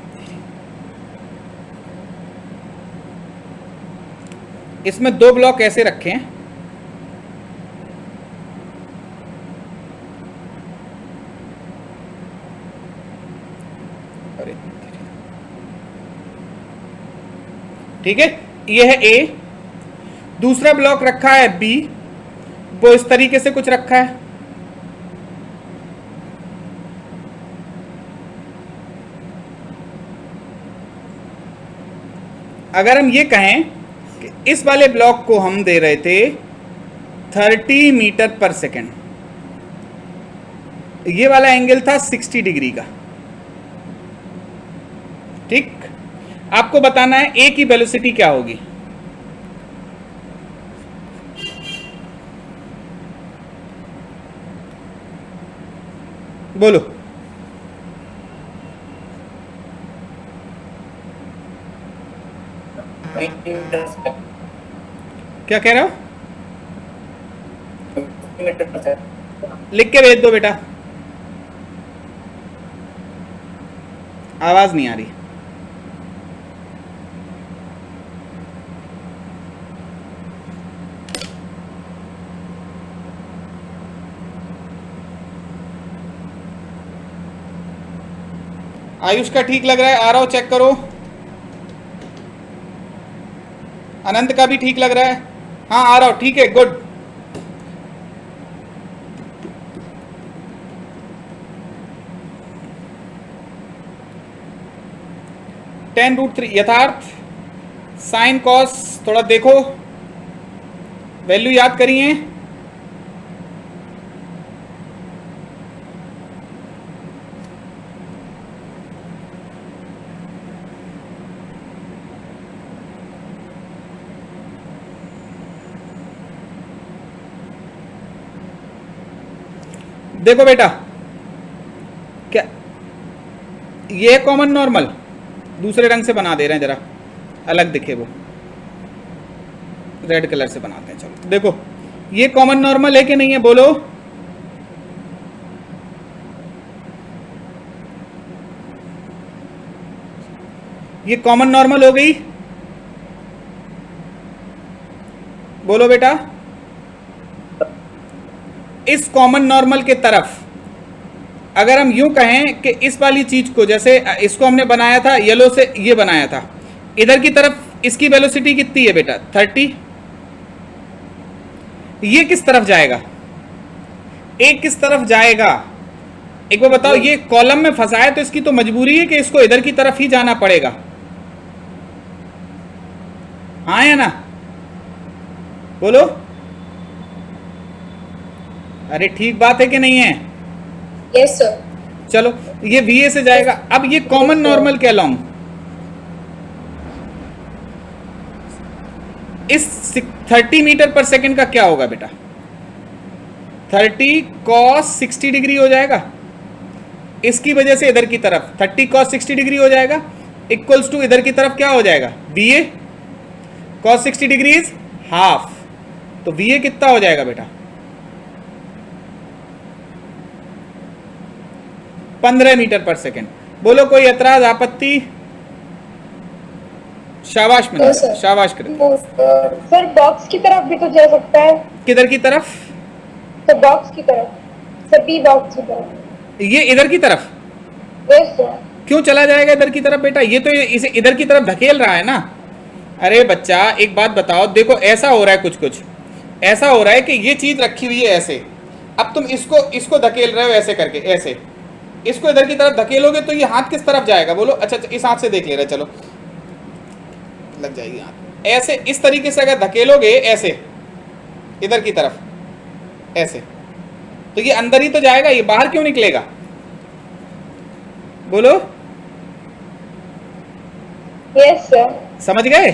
Speaker 1: इसमें दो ब्लॉक ऐसे रखे हैं, अरे ठीक है, ये है A, दूसरा ब्लॉक रखा है B, वो इस तरीके से कुछ रखा है, अगर हम ये कहें कि इस वाले ब्लॉक को हम दे रहे थे 30 मीटर पर सेकेंड, ये वाला एंगल था 60 डिग्री का, ठीक। आपको बताना है ए की वेलोसिटी क्या होगी, बोलो, क्या कह रहे हो, लिख के भेज दो बेटा, आवाज नहीं आ रही। आयुष का ठीक लग रहा है, आ रहा हो चेक करो, अनंत का भी ठीक लग रहा है, हाँ आ रहा हो, ठीक है, गुड। 10√3 यथार्थ साइन कॉस थोड़ा देखो, वैल्यू याद करिए। देखो बेटा, क्या ये कॉमन नॉर्मल दूसरे रंग से बना दे रहे हैं, जरा अलग दिखे, वो रेड कलर से बनाते हैं। चलो देखो, ये कॉमन नॉर्मल है कि नहीं है, बोलो। ये कॉमन नॉर्मल हो गई, बोलो बेटा। इस कॉमन नॉर्मल के तरफ अगर हम यूं कहें कि इस वाली चीज को, जैसे इसको हमने बनाया था येलो से, ये बनाया था, इधर की तरफ इसकी वेलोसिटी कितनी है बेटा, 30। ये किस तरफ जाएगा, एक किस तरफ जाएगा, एक बार बताओ। ये कॉलम में फंसा है तो इसकी तो मजबूरी है कि इसको इधर की तरफ ही जाना पड़ेगा, हाँ या ना, बोलो। अरे ठीक बात है कि नहीं है?
Speaker 3: Yes sir.
Speaker 1: चलो, ये VA से जाएगा। अब ये कॉमन नॉर्मल के अलोंग इस 30 मीटर पर सेकंड का क्या होगा बेटा, 30 cos 60 डिग्री हो जाएगा। इसकी वजह से इधर की तरफ 30 cos 60 डिग्री हो जाएगा, इक्वल्स टू इधर की तरफ क्या हो जाएगा, VA cos 60 degree is half. तो VA कितना हो जाएगा बेटा, 15 मीटर पर सेकेंड। बोलो कोई ऐतराज, आपत्ति? शाबाश मिला, शाबाश कर।
Speaker 3: सर बॉक्स की तरफ भी तो जा सकता है।
Speaker 1: किधर की तरफ?
Speaker 3: तो बॉक्स की तरफ, सभी बॉक्स की तरफ।
Speaker 1: ये इधर की तरफ
Speaker 3: यस सर।
Speaker 1: क्यों चला जाएगा इधर की तरफ बेटा, ये तो इसे इधर की तरफ धकेल रहा है ना। अरे बच्चा एक बात बताओ, देखो ऐसा हो रहा है, कुछ कुछ ऐसा हो रहा है कि ये चीज रखी हुई है ऐसे, अब तुम इसको धकेल रहे हो ऐसे करके, ऐसे इसको इधर की तरफ धकेलोगे तो ये हाथ किस तरफ जाएगा, बोलो। अच्छा इस हाथ से देख ले रहे, चलो लग जाएगी हाथ। ऐसे इस तरीके से अगर धकेलोगे ऐसे इधर की तरफ ऐसे, तो ये अंदर ही तो जाएगा, ये बाहर क्यों निकलेगा, बोलो।
Speaker 3: Yes sir.
Speaker 1: समझ गए?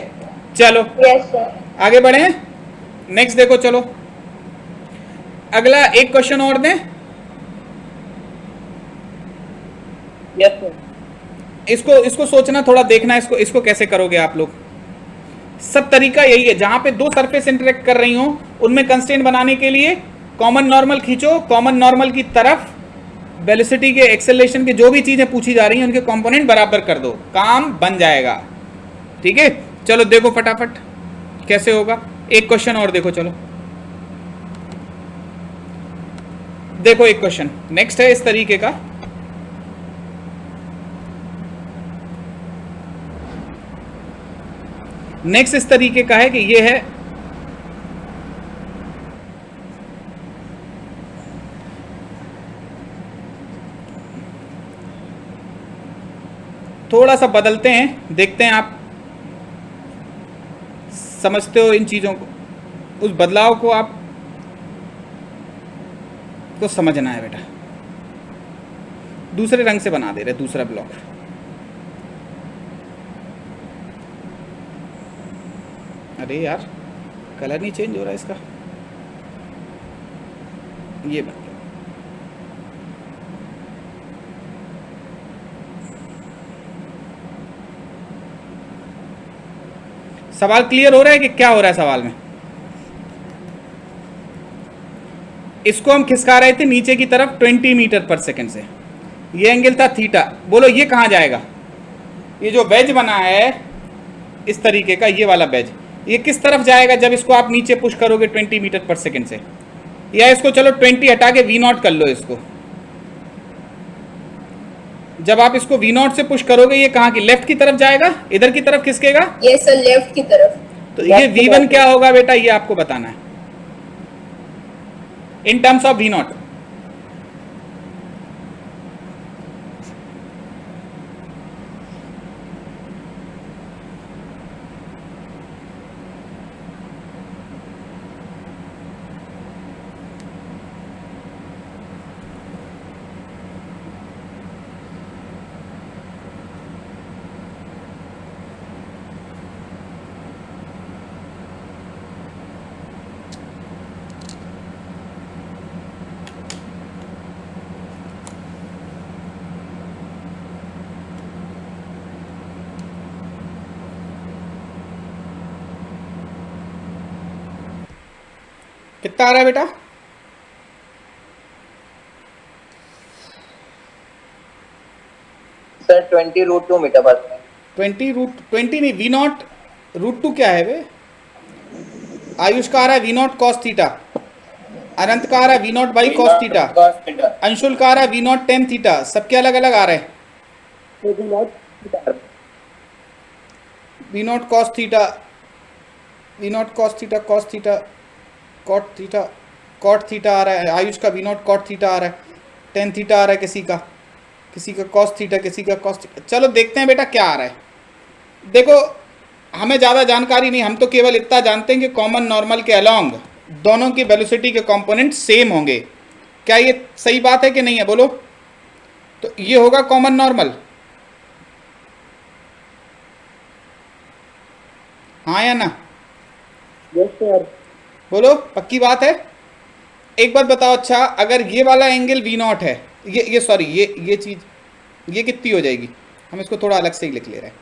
Speaker 1: चलो
Speaker 3: यस सर।
Speaker 1: आगे बढ़े, नेक्स्ट देखो। चलो अगला एक क्वेश्चन और दें।
Speaker 4: Yes sir.
Speaker 1: इसको सोचना, थोड़ा देखना इसको कैसे करोगे आप लोग। सब तरीका यही है, जहां पे दो सरफेस इंटरेक्ट कर रही हो उनमें कंस्ट्रेंट बनाने के लिए कॉमन नॉर्मल खींचो, कॉमन नॉर्मल की तरफ वेलोसिटी के, एक्सेलरेशन के, जो भी चीजें पूछी जा रही हैं उनके कंपोनेंट बराबर कर दो, काम बन जाएगा। ठीक है, चलो देखो फटाफट कैसे होगा। एक क्वेश्चन और देखो, चलो देखो एक क्वेश्चन नेक्स्ट है इस तरीके का। नेक्स्ट इस तरीके का है कि ये है, थोड़ा सा बदलते हैं, देखते हैं आप समझते हो इन चीजों को, उस बदलाव को आप को समझना है बेटा। दूसरे रंग से बना दे रहे, दूसरा ब्लॉक। अरे यार कलर नहीं चेंज हो रहा इसका, ये बन गया। सवाल क्लियर हो रहा है कि क्या हो रहा है सवाल में? इसको हम खिसका रहे थे नीचे की तरफ 20 मीटर पर सेकंड से, ये एंगल था थीटा। बोलो ये कहाँ जाएगा, ये जो वेज बना है इस तरीके का, ये वाला वेज, ये किस तरफ जाएगा जब इसको आप नीचे पुश करोगे 20 मीटर पर सेकंड से? या इसको चलो 20 हटा के V0 कर लो इसको। जब आप इसको V0 से पुश करोगे ये कहाँ की, लेफ्ट की तरफ जाएगा, इधर की तरफ खिसकेगा?
Speaker 3: यस सर, लेफ्ट की तरफ।
Speaker 1: तो ये V1 क्या होगा बेटा, ये आपको बताना है इन टर्म्स ऑफ V0। कितना आ रहा है बेटा?
Speaker 2: सर 20√2 मीटर पर सेकंड।
Speaker 1: 20 नहीं, वी नॉट √2 क्या है बे? आयुष का आ रहा है V not cos theta, Anant का आ रहा है V nought by cos theta, Anshul का आ रहा है वी नॉट टेन थीटा, सबके अलग अलग आ रहे हैं। V not cos theta, v not cos theta, cos theta, cot theta, cot theta आ रहा है। आयुष का वी नॉट कॉट थीटा आ रहा है, टेन थीटा आ रहा है किसी का कॉस थीटा, किसी का कॉस थीटा। चलो देखते हैं बेटा क्या आ रहा है। देखो हमें ज़्यादा जानकारी नहीं, हम तो केवल इतना जानते हैं कि कॉमन नॉर्मल के अलोंग दोनों की वेलोसिटी के कंपोनेंट सेम होंगे। क्या ये सही बात है कि नहीं है बोलो? तो ये होगा कॉमन नॉर्मल, हाँ या ना?
Speaker 4: Yes sir.
Speaker 1: बोलो पक्की बात है? एक बात बताओ, अच्छा अगर ये वाला एंगल वी नॉट है, ये सॉरी ये चीज़ ये कितनी हो जाएगी? हम इसको थोड़ा अलग से ही लिख ले रहे हैं,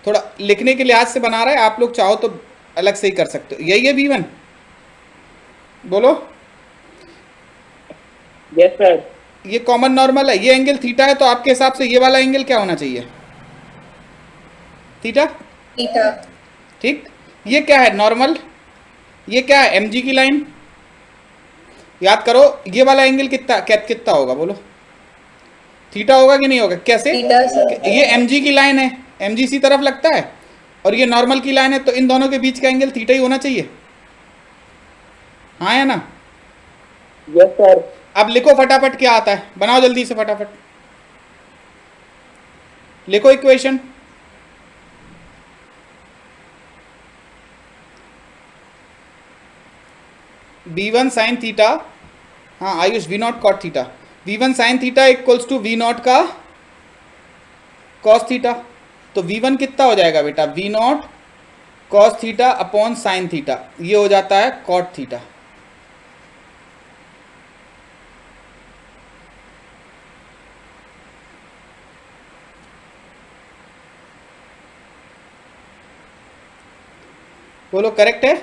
Speaker 1: थोड़ा लिखने के लिहाज से बना रहे हैं, आप लोग चाहो तो अलग से ही कर सकते हो। यही है V1, बोलो।
Speaker 4: Yes sir.
Speaker 1: ये कॉमन नॉर्मल है, ये एंगल थीटा है, तो आपके हिसाब से ये वाला एंगल क्या होना चाहिए? Theta,
Speaker 3: theta.
Speaker 1: ठीक। ये क्या है? नॉर्मल। ये क्या है? mg की लाइन। याद करो ये वाला एंगल कितना होगा बोलो? थीटा होगा कि नहीं होगा? कैसे?
Speaker 3: Theta sir.
Speaker 1: ये mg की लाइन है, mg सी तरफ लगता है, और ये नॉर्मल की लाइन है, तो इन दोनों के बीच का एंगल थीटा ही होना चाहिए, हाँ या ना?
Speaker 4: Yes sir.
Speaker 1: अब लिखो फटाफट क्या आता है, बनाओ जल्दी से फटाफट, लिखो इक्वेशन। v1 साइन थीटा, हाँ Ayush v naught cot theta, v1 sine theta equals to v naught का कॉस थीटा। तो v1 कितना हो जाएगा बेटा? V not cos theta upon sine theta, ये हो जाता है कॉट थीटा। बोलो करेक्ट है?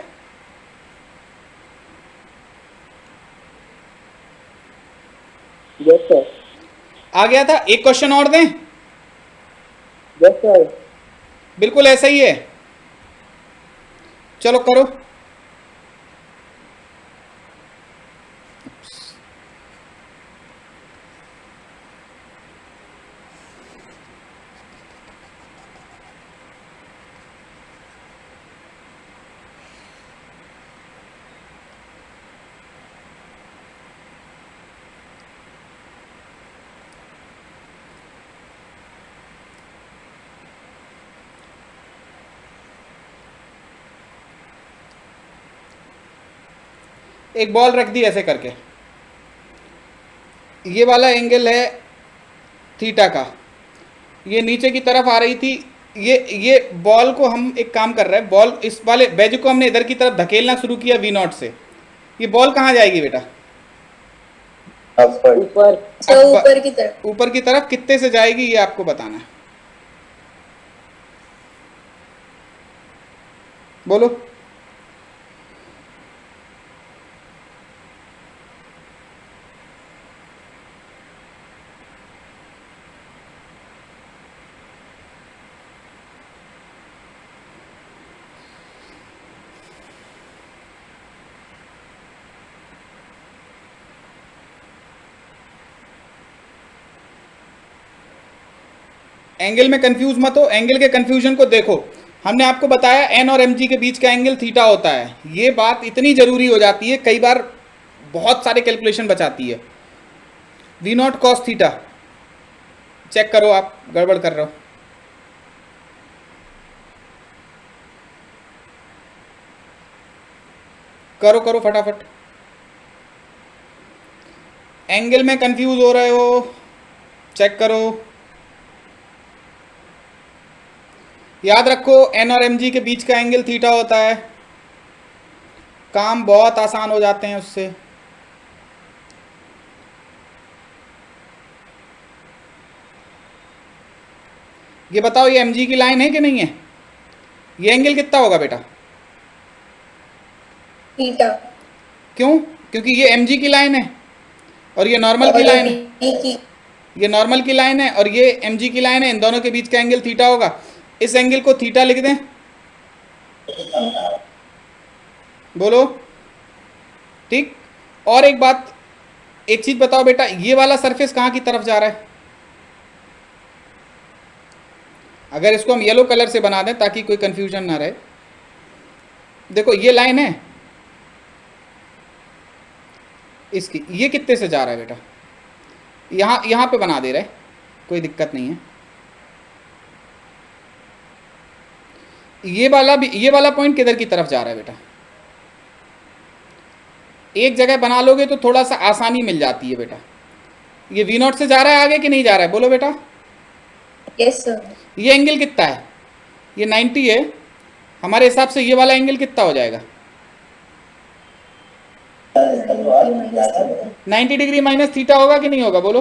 Speaker 4: Yes sir.
Speaker 1: आ गया था? एक क्वेश्चन और दें?
Speaker 4: Yes sir.
Speaker 1: बिल्कुल ऐसा ही है, चलो करो। एक बॉल रख दी ऐसे करके, ये वाला एंगल है थीटा का, ये नीचे की तरफ आ रही थी, ये बॉल को हम एक काम कर रहे हैं, बॉल इस वाले वेज को हमने इधर की तरफ धकेलना शुरू किया वी नॉट से, ये बॉल कहाँ जाएगी बेटा?
Speaker 4: ऊपर।
Speaker 3: सर ऊपर की तरफ।
Speaker 1: ऊपर की तरफ। कितने से जाएगी ये आपको बताना है, बोलो। एंगल में कंफ्यूज मत हो, एंगल के कंफ्यूजन को देखो। हमने आपको बताया एन और mg के बीच का एंगल थीटा होता है, ये बात इतनी जरूरी हो जाती है, कई बार बहुत सारे कैलकुलेशन बचाती है। V not cos theta, check करो आप गड़बड़ कर रहे हो। करो करो फटाफट, एंगल में कंफ्यूज हो रहे हो, चेक करो। याद रखो एन और mg के बीच का एंगल थीटा होता है, काम बहुत आसान हो जाते हैं उससे। ये बताओ ये mg की लाइन है कि नहीं है? ये एंगल कितना होगा बेटा?
Speaker 3: थीटा।
Speaker 1: क्यों? क्योंकि ये mg की लाइन है और ये नॉर्मल की लाइन है, ये नॉर्मल की लाइन है और ये mg की लाइन है, इन दोनों के बीच का एंगल थीटा होगा, इस एंगल को थीटा लिख दें। बोलो ठीक। और एक बात, एक चीज बताओ बेटा, ये वाला सरफेस कहां की तरफ जा रहा है? अगर इसको हम येलो कलर से बना दें ताकि कोई कंफ्यूजन ना रहे, देखो ये लाइन है इसकी, ये कितने से जा रहा है बेटा? यहां पे बना दे रहे, कोई दिक्कत नहीं है। ये वाला पॉइंट किधर की तरफ जा रहा है बेटा? एक जगह बना लोगे तो थोड़ा सा आसानी मिल जाती है बेटा। ये V0 से जा रहा है आगे कि नहीं जा रहा है? बोलो बेटा।
Speaker 3: Yes sir.
Speaker 1: ये एंगल कितना है? ये 90 है, हमारे हिसाब से ये वाला एंगल कितना हो जाएगा? 90 डिग्री माइनस थीटा होगा कि नहीं होगा? बोलो।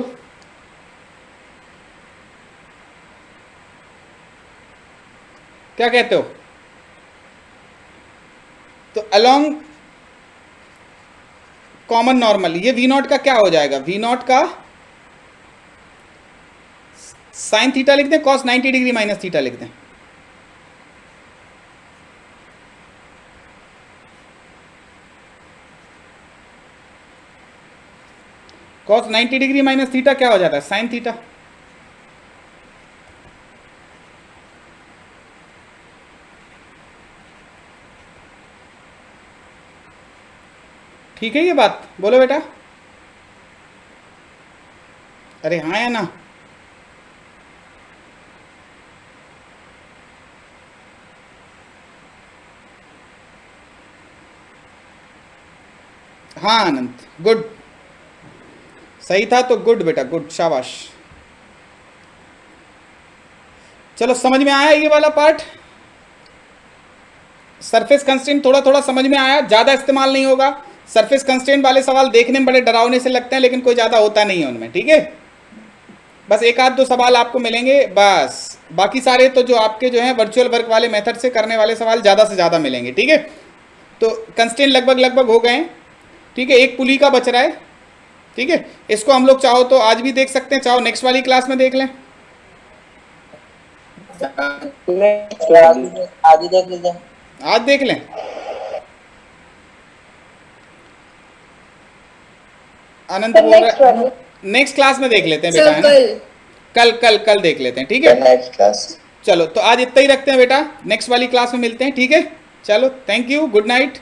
Speaker 1: क्या कहते हो? तो अलोंग कॉमन नॉर्मल ये V0 का क्या हो जाएगा? V0 का साइन थीटा लिख दें, कॉस 90 डिग्री माइनस थीटा लिख दें। कॉस 90 डिग्री माइनस थीटा क्या हो जाता है? Sine theta. ठीक है ये बात? बोलो बेटा। अरे हाँ या ना? हाँ अनंत, गुड, सही था तो गुड बेटा, गुड, शाबाश। चलो समझ में आया ये वाला पार्ट? सरफेस कंस्ट्रेंट थोड़ा थोड़ा समझ में आया, ज़्यादा इस्तेमाल नहीं होगा। सरफेस कंस्ट्रेंट वाले सवाल देखने में बड़े डरावने से लगते हैं लेकिन कोई ज़्यादा होता नहीं है उनमें, ठीक है। बस एक आध दो सवाल आपको मिलेंगे बस, बाकी सारे तो जो आपके जो हैं वर्चुअल वर्क वाले मेथड से करने वाले सवाल ज़्यादा से ज़्यादा मिलेंगे, ठीक है। तो कंस्ट्रेंट लगभग हो गए हैं, ठीक है। एक पुली का बच रहा है, ठीक है। इसको हम लोग चाहो तो आज भी देख सकते हैं, चाहो नेक्स्ट वाली क्लास में देख लें।
Speaker 2: आज ही देख लीजिए।
Speaker 1: आज देख लें। अनंत बोल रहा है नेक्स्ट क्लास में देख लेते हैं बेटा, है ना? कल देख लेते हैं, ठीक है।
Speaker 2: Next class.
Speaker 1: चलो तो आज इतना ही रखते हैं बेटा, नेक्स्ट वाली क्लास में मिलते हैं, ठीक है। चलो थैंक यू, गुड नाइट।